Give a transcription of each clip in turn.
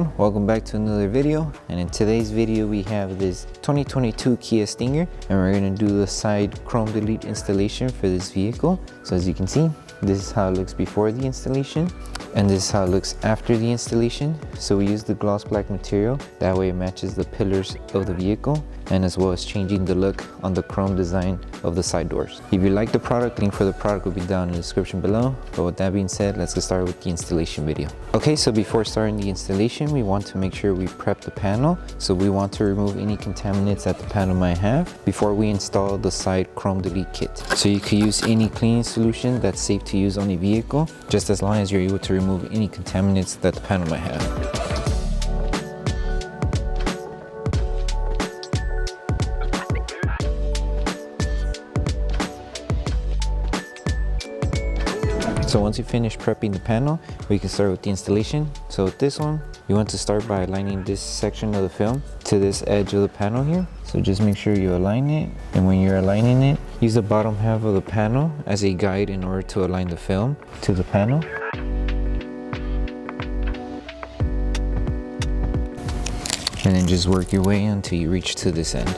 everyone, welcome back to another video. And in today's video we have this 2022 Kia Stinger, and we're going to do the side chrome delete installation for this vehicle. So as you can see, this is how it looks before the installation, and this is how it looks after the installation. So we use the gloss black material, that way it matches the pillars of the vehicle, and as well as changing the look on the chrome design of the side doors. If you like the product, link for the product will be down in the description below. But with that being said, let's get started with the installation video. Okay, so before starting the installation, we want to make sure we prep the panel. So we want to remove any contaminants that the panel might have before we install the side chrome delete kit. So you can use any cleaning solution that's safe to use on the vehicle, just as long as you're able to remove any contaminants that the panel might have. So once you finish prepping the panel, we can start with the installation. So with this one, you want to start by aligning this section of the film to this edge of the panel here. So just make sure you align it, and when you're aligning it, use the bottom half of the panel as a guide in order to align the film to the panel. And then just work your way until you reach to this end.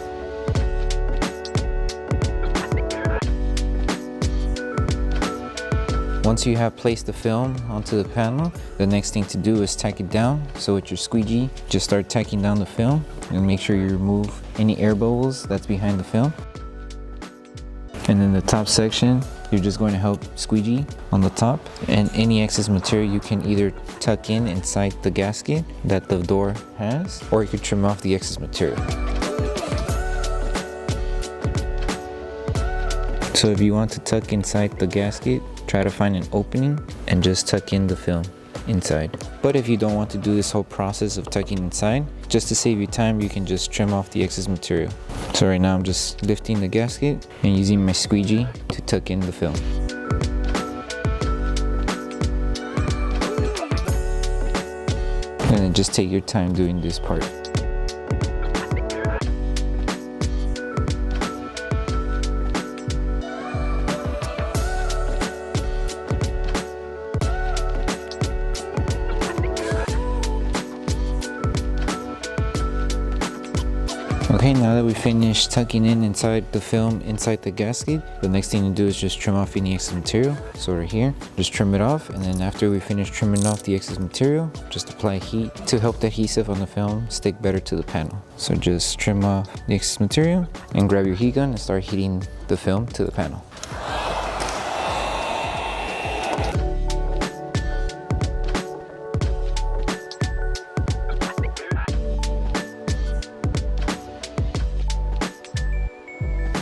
Once you have placed the film onto the panel, the next thing to do is tack it down. So with your squeegee, just start tacking down the film and make sure you remove any air bubbles that's behind the film. And then the top section, you're just going to help squeegee on the top, and any excess material you can either tuck in inside the gasket that the door has, or you could trim off the excess material. So if you want to tuck inside the gasket, try to find an opening and just tuck in the film inside. But if you don't want to do this whole process of tucking inside, just to save you time, you can just trim off the excess material. So right now I'm just lifting the gasket and using my squeegee to tuck in the film. And then just take your time doing this part. Okay, now that we finished tucking in inside the film inside the gasket, the next thing to do is just trim off any excess material. So right here, just trim it off, and then after we finish trimming off the excess material, just apply heat to help the adhesive on the film stick better to the panel. So just trim off the excess material and grab your heat gun and start heating the film to the panel.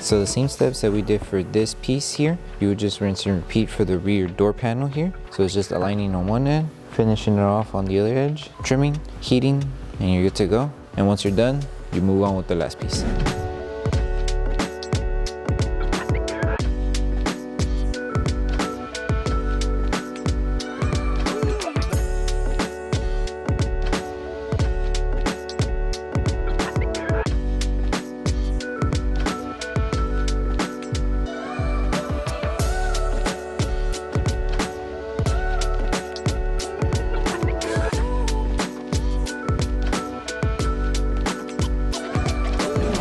So the same steps that we did for this piece here, you would just rinse and repeat for the rear door panel here. So it's just aligning on one end, finishing it off on the other edge, trimming, heating, and you're good to go. And once you're done, you move on with the last piece.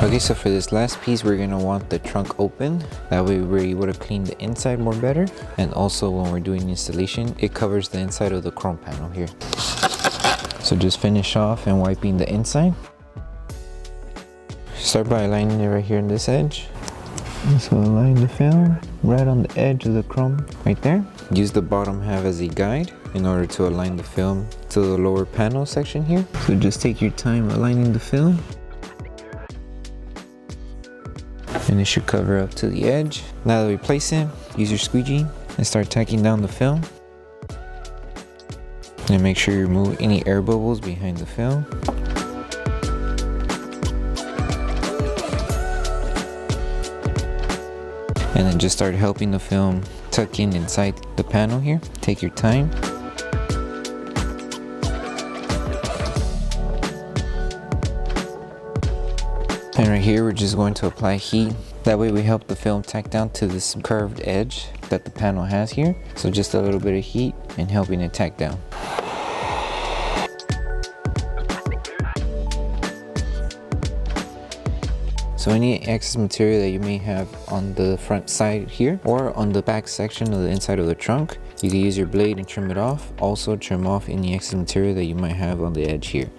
Okay, so for this last piece, we're gonna want the trunk open. That way we're able to clean the inside more better. And also when we're doing installation, it covers the inside of the chrome panel here. So just finish off and wiping the inside. Start by aligning it right here on this edge. So align the film right on the edge of the chrome right there. Use the bottom half as a guide in order to align the film to the lower panel section here. So just take your time aligning the film. And it should cover up to the edge. Now that we place it, use your squeegee and start tacking down the film. And make sure you remove any air bubbles behind the film. And then just start helping the film tuck in inside the panel here. Take your time. And right here, we're just going to apply heat. That way we help the film tack down to this curved edge that the panel has here. So just a little bit of heat and helping it tack down. So any excess material that you may have on the front side here or on the back section of the inside of the trunk, you can use your blade and trim it off. Also trim off any excess material that you might have on the edge here.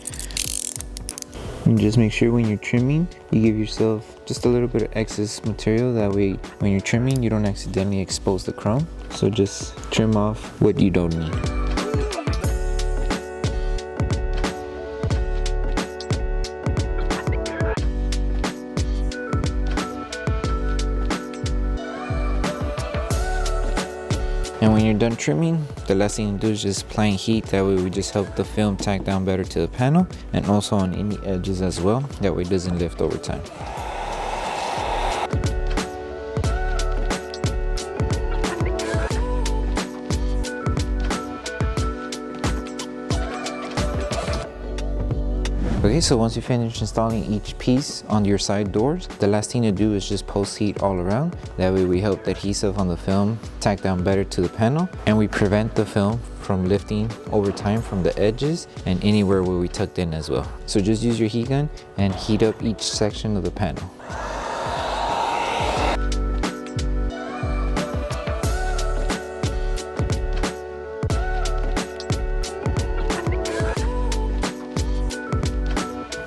And just make sure when you're trimming, you give yourself just a little bit of excess material. That way, when you're trimming, you don't accidentally expose the chrome. So just trim off what you don't need. And when you're done trimming, the last thing to do is just applying heat. That way we just help the film tack down better to the panel and also on any edges as well. That way it doesn't lift over time. Okay, so once you finish installing each piece on your side doors, the last thing to do is just post heat all around. That way we help the adhesive on the film tack down better to the panel, and we prevent the film from lifting over time from the edges and anywhere where we tucked in as well. So just use your heat gun and heat up each section of the panel.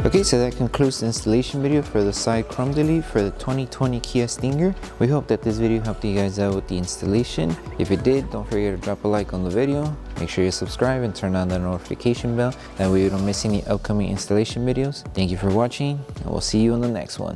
Okay, so that concludes the installation video for the side chrome delete for the 2020 Kia Stinger. We hope that this video helped you guys out with the installation. If it did, don't forget to drop a like on the video. Make sure you subscribe and turn on the notification bell. That way you don't miss any upcoming installation videos. Thank you for watching, and we'll see you on the next one.